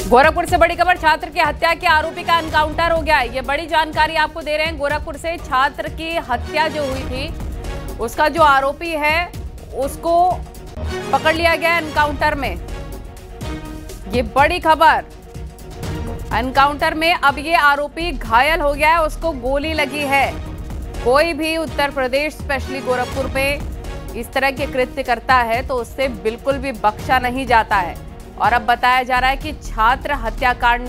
गोरखपुर से बड़ी खबर, छात्र की हत्या के आरोपी का एनकाउंटर हो गया है। ये बड़ी जानकारी आपको दे रहे हैं। गोरखपुर से छात्र की हत्या जो हुई थी, उसका जो आरोपी है उसको पकड़ लिया गया एनकाउंटर में। ये बड़ी खबर, एनकाउंटर में अब ये आरोपी घायल हो गया है, उसको गोली लगी है। कोई भी उत्तर प्रदेश स्पेशली गोरखपुर में इस तरह के कृत्य करता है तो उससे बिल्कुल भी बख्शा नहीं जाता है। और अब बताया जा रहा है कि छात्र हत्याकांड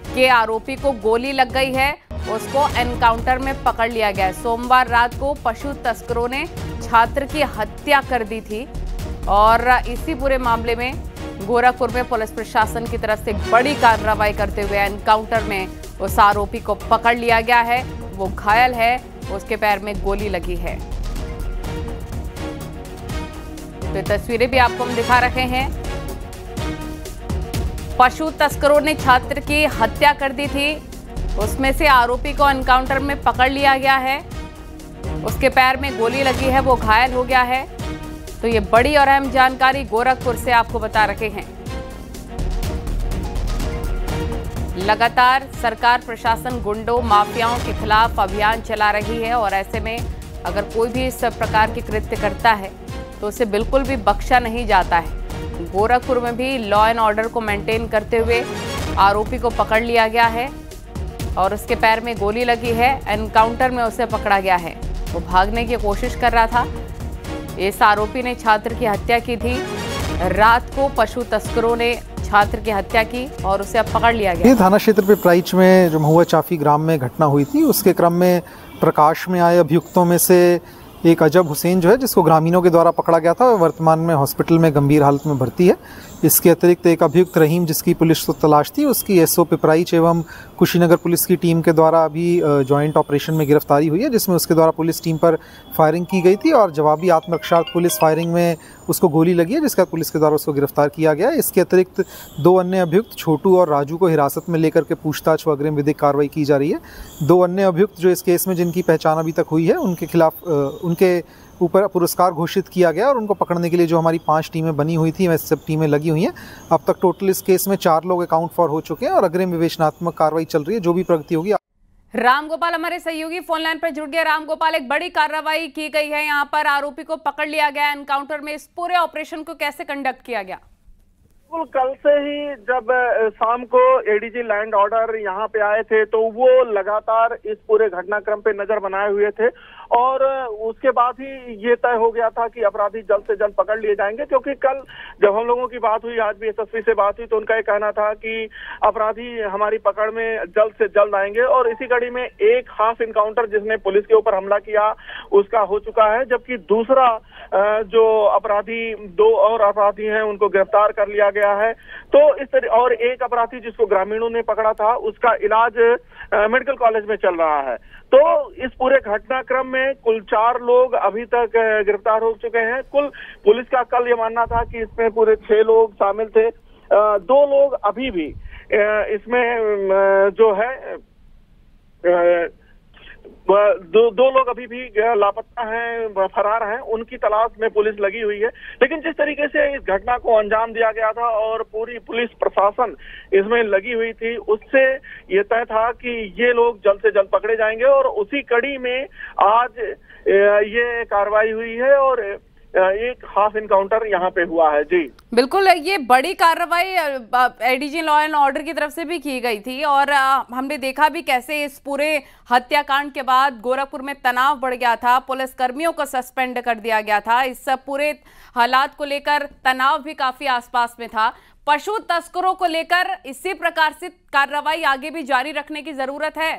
के आरोपी को गोली लग गई है, उसको एनकाउंटर में पकड़ लिया गया है। सोमवार रात को पशु तस्करों ने छात्र की हत्या कर दी थी और इसी पूरे मामले में गोरखपुर में पुलिस प्रशासन की तरफ से बड़ी कार्रवाई करते हुए एनकाउंटर में उस आरोपी को पकड़ लिया गया है। वो घायल है, उसके पैर में गोली लगी है। तो तस्वीरें भी आपको हम दिखा रहे हैं। पशु तस्करों ने छात्र की हत्या कर दी थी, उसमें से आरोपी को एनकाउंटर में पकड़ लिया गया है। उसके पैर में गोली लगी है, वो घायल हो गया है। तो ये बड़ी और अहम जानकारी गोरखपुर से आपको बता रहे हैं। लगातार सरकार प्रशासन गुंडों माफियाओं के खिलाफ अभियान चला रही है और ऐसे में अगर कोई भी इस प्रकार के कृत्य करता है तो उसे बिल्कुल भी बख्शा नहीं जाता है। गोरखपुर में भी लॉ एंड ऑर्डर को मेंटेन करते हुए आरोपी को पकड़ लिया गया है और उसके पैर में गोली लगी है। एनकाउंटर में उसे पकड़ा गया है। वो भागने की कोशिश कर रहा था। इस आरोपी ने छात्र की हत्या की थी। रात को पशु तस्करों ने छात्र की हत्या की और उसे अब पकड़ लिया गया। थाना क्षेत्र पिपराइच में जो महुआ चाफी ग्राम में घटना हुई थी, उसके क्रम में प्रकाश में आए अभियुक्तों में से एक अजब हुसैन जो है, जिसको ग्रामीणों के द्वारा पकड़ा गया था, वर्तमान में हॉस्पिटल में गंभीर हालत में भर्ती है। इसके अतिरिक्त एक अभियुक्त रहीम, जिसकी पुलिस को तलाश थी, उसकी एसओ पिपराइच एवं कुशीनगर पुलिस की टीम के द्वारा अभी जॉइंट ऑपरेशन में गिरफ्तारी हुई है, जिसमें उसके द्वारा पुलिस टीम पर फायरिंग की गई थी और जवाबी आत्मरक्षार्थ पुलिस फायरिंग में उसको गोली लगी है, जिसका पुलिस के द्वारा उसको गिरफ्तार किया गया है। इसके अतिरिक्त दो अन्य अभियुक्त छोटू और राजू को हिरासत में लेकर के पूछताछ व अग्रिम विधिक कार्रवाई की जा रही है। दो अन्य अभियुक्त जो इस केस में जिनकी पहचान अभी तक हुई है, उनके खिलाफ उनके ऊपर पुरस्कार घोषित किया गया और उनको पकड़ने के लिए जो हमारी 5 टीमें बनी हुई थी, वैसे सब टीमें लगी हुई हैं। अब तक टोटल इस केस में 4 लोग अकाउंट फॉर हो चुके हैं और अग्रिम विवेचनात्मक कार्रवाई चल रही है। जो भी प्रगति होगी। रामगोपाल हमारे सहयोगी फोन लाइन पर जुड़ गए। रामगोपाल, एक बड़ी कार्रवाई की गई है, यहाँ पर आरोपी को पकड़ लिया गया एनकाउंटर में। इस पूरे ऑपरेशन को कैसे कंडक्ट किया गया? कल से ही जब शाम को एडीजी लैंड ऑर्डर यहाँ पे आए थे तो वो लगातार इस पूरे घटनाक्रम पे नजर बनाए हुए थे और उसके बाद ही ये तय हो गया था कि अपराधी जल्द से जल्द पकड़ लिए जाएंगे। क्योंकि कल जब हम लोगों की बात हुई, आज भी एसएसपी से बात हुई, तो उनका ये कहना था कि अपराधी हमारी पकड़ में जल्द से जल्द आएंगे। और इसी कड़ी में एक हाफ इनकाउंटर जिसने पुलिस के ऊपर हमला किया उसका हो चुका है, जबकि दूसरा जो अपराधी, 2 और अपराधी हैं, उनको गिरफ्तार कर लिया गया है। तो इस तरह, और एक अपराधी जिसको ग्रामीणों ने पकड़ा था, उसका इलाज मेडिकल कॉलेज में चल रहा है। तो इस पूरे घटनाक्रम में कुल 4 लोग अभी तक गिरफ्तार हो चुके हैं। कुल पुलिस का कल ये मानना था कि इसमें पूरे 6 लोग शामिल थे। 2 लोग अभी भी इसमें जो है दो लोग अभी भी लापता हैं, फरार हैं। उनकी तलाश में पुलिस लगी हुई है। लेकिन जिस तरीके से इस घटना को अंजाम दिया गया था और पूरी पुलिस प्रशासन इसमें लगी हुई थी, उससे ये तय था कि ये लोग जल्द से जल्द पकड़े जाएंगे। और उसी कड़ी में आज ये कार्रवाई हुई है और एक हाफ इनकाउंटर यहाँ पे हुआ है। जी बिल्कुल, ये बड़ी कार्रवाई एडीजी लॉ एंड ऑर्डर की तरफ से भी की गई थी और हमने देखा भी कैसे इस पूरे हत्याकांड के बाद गोरखपुर में तनाव बढ़ गया था। पुलिस कर्मियों को सस्पेंड कर दिया गया था। इस सब पूरे हालात को लेकर तनाव भी काफी आसपास में था। पशु तस्करों को लेकर इसी प्रकार से कार्रवाई आगे भी जारी रखने की जरूरत है।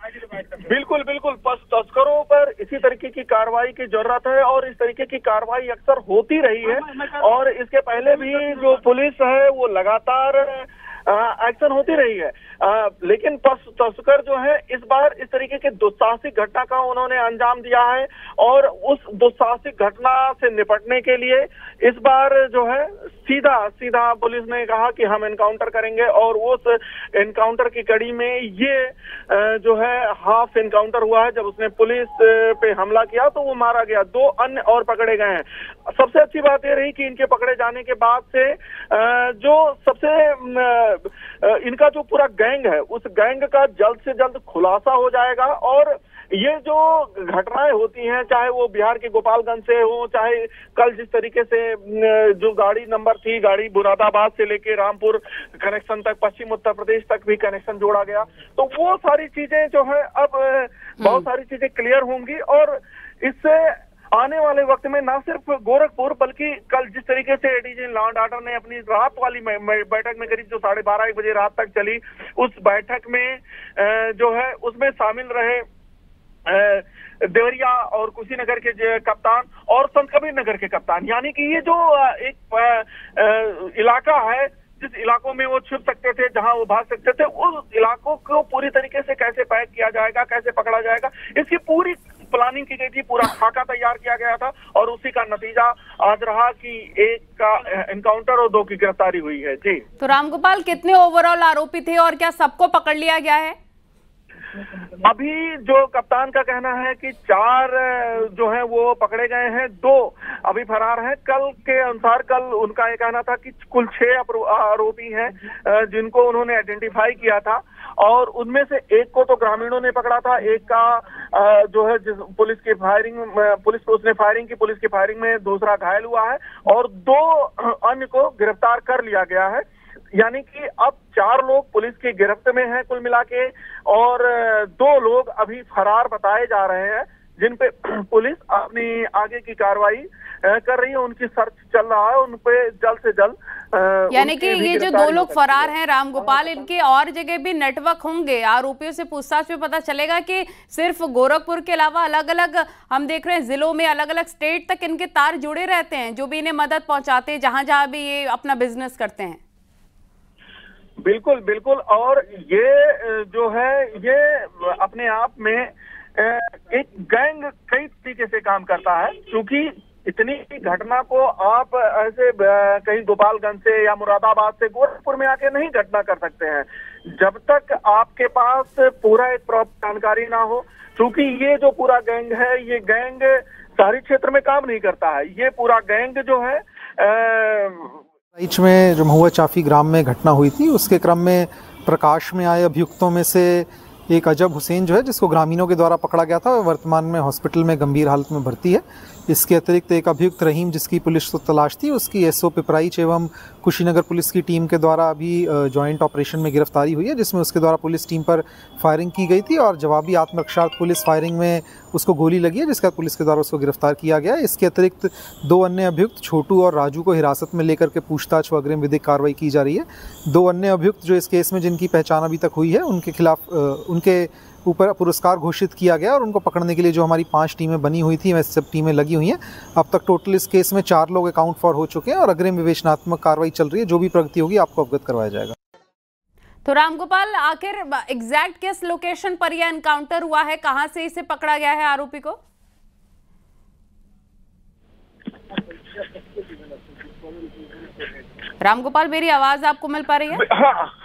बिल्कुल बिल्कुल, तस्करों पर इसी तरीके की कार्रवाई की जरूरत है और इस तरीके की कार्रवाई अक्सर होती रही है। और इसके पहले भी जो पुलिस है वो लगातार एक्शन होती रही है। लेकिन तस्कर जो है इस बार इस तरीके की दुस्साहसिक घटना का उन्होंने अंजाम दिया है और उस दुस्साहसिक घटना से निपटने के लिए इस बार जो है सीधा पुलिस ने कहा कि हम एनकाउंटर करेंगे और उस एनकाउंटर की कड़ी में ये जो है हाफ एनकाउंटर हुआ है। जब उसने पुलिस पे हमला किया तो वो मारा गया, 2 अन्य और पकड़े गए हैं। सबसे अच्छी बात ये रही कि इनके पकड़े जाने के बाद से जो सबसे इनका जो पूरा गैंग है उस गैंग का जल्द से जल्द खुलासा हो जाएगा और ये जो घटनाएं होती हैं, चाहे वो बिहार के गोपालगंज से हो, चाहे कल जिस तरीके से जो गाड़ी नंबर थी, गाड़ी मुरादाबाद से लेके रामपुर कनेक्शन तक, पश्चिम उत्तर प्रदेश तक भी कनेक्शन जोड़ा गया, तो वो सारी चीजें जो है अब बहुत सारी चीजें क्लियर होंगी और इससे आने वाले वक्त में ना सिर्फ गोरखपुर बल्कि कल जिस तरीके से एडीजी लॉ एंड ऑर्डर ने अपनी रात वाली बैठक में करीब जो 12:30 बजे रात तक चली, उस बैठक में जो है उसमें शामिल रहे देवरिया और कुशीनगर के कप्तान और संत कबीर नगर के कप्तान, यानी कि ये जो एक इलाका है जिस इलाकों में वो छुप सकते थे, जहां वो भाग सकते थे, उस इलाकों को पूरी तरीके से कैसे पैक किया जाएगा, कैसे पकड़ा जाएगा, इसकी पूरी प्लानिंग की गई थी, पूरा खाका तैयार किया गया था और उसी का नतीजा आज रहा कि एक का एनकाउंटर और 2 की गिरफ्तारी हुई है। जी तो रामगोपाल, कितने ओवरऑल आरोपी थे और क्या सबको पकड़ लिया गया है? अभी जो कप्तान का कहना है कि 4 जो है वो पकड़े गए हैं, 2 अभी फरार हैं। कल के अनुसार कल उनका ये कहना था कि कुल 6 आरोपी हैं जिनको उन्होंने आइडेंटिफाई किया था और उनमें से एक को तो ग्रामीणों ने पकड़ा था, एक का जो है पुलिस की फायरिंग में दूसरा घायल हुआ है और 2 अन्य को गिरफ्तार कर लिया गया है। यानी कि अब 4 लोग पुलिस की गिरफ्त में हैं कुल मिला के और 2 लोग अभी फरार बताए जा रहे हैं जिन पे पुलिस अपनी आगे की कार्रवाई कर रही है, उनकी सर्च चल रहा है, उन पे जल्द से जल्द यानी कि ये जो 2 लोग फरार हैं रामगोपाल, इनके और जगह भी नेटवर्क होंगे? आरोपियों से पूछताछ में पता चलेगा कि सिर्फ गोरखपुर के अलावा अलग अलग हम देख रहे हैं जिलों में अलग अलग स्टेट तक इनके तार जुड़े रहते हैं जो भी इन्हें मदद पहुंचाते हैं जहां जहां भी ये अपना बिजनेस करते हैं। बिल्कुल और ये जो है ये अपने आप में एक गैंग कई तरीके से काम करता है, क्योंकि इतनी घटना को आप ऐसे कहीं गोपालगंज से या मुरादाबाद से गोरखपुर में आके नहीं घटना कर सकते हैं जब तक आपके पास पूरा एक प्रॉपर जानकारी ना हो। क्योंकि ये जो पूरा गैंग है, ये गैंग शहरी क्षेत्र में काम नहीं करता है, ये पूरा गैंग जो है बीच में जो महुआ चाफी ग्राम में घटना हुई थी उसके क्रम में प्रकाश में आए अभियुक्तों में से एक अजब हुसैन जो है जिसको ग्रामीणों के द्वारा पकड़ा गया था, वर्तमान में हॉस्पिटल में गंभीर हालत में भर्ती है। इसके अतिरिक्त एक अभियुक्त रहीम जिसकी पुलिस को तलाश थी, उसकी एसओ पिपराइच एवं कुशीनगर पुलिस की टीम के द्वारा अभी जॉइंट ऑपरेशन में गिरफ्तारी हुई है, जिसमें उसके द्वारा पुलिस टीम पर फायरिंग की गई थी और जवाबी आत्मरक्षार्थ पुलिस फायरिंग में उसको गोली लगी है, जिसका पुलिस के द्वारा उसको गिरफ्तार किया गया है। इसके अतिरिक्त 2 अन्य अभियुक्त छोटू और राजू को हिरासत में लेकर के पूछताछ व अग्रिम विधिक कार्रवाई की जा रही है। 2 अन्य अभियुक्त जो इस केस में जिनकी पहचान अभी तक हुई है उनके खिलाफ उनके ऊपर पुरस्कार घोषित किया गया और उनको पकड़ने के लिए जो हमारी 5 टीमें बनी हुई थी, वैसे सब टीमें लगी हुई हैं। अब तक टोटल इस केस में 4 लोग अकाउंट फॉर हो चुके हैं और अग्रिम विवेचनात्मक कार्रवाई चल रही है। जो भी प्रगति होगी आपको अवगत करवाया जाएगा। तो रामगोपाल, आखिर एग्जैक्ट किस लोकेशन पर यह एनकाउंटर हुआ है, कहां से इसे पकड़ा गया है आरोपी को? रामगोपाल, मेरी आवाज आपको मिल पा रही है? हाँ।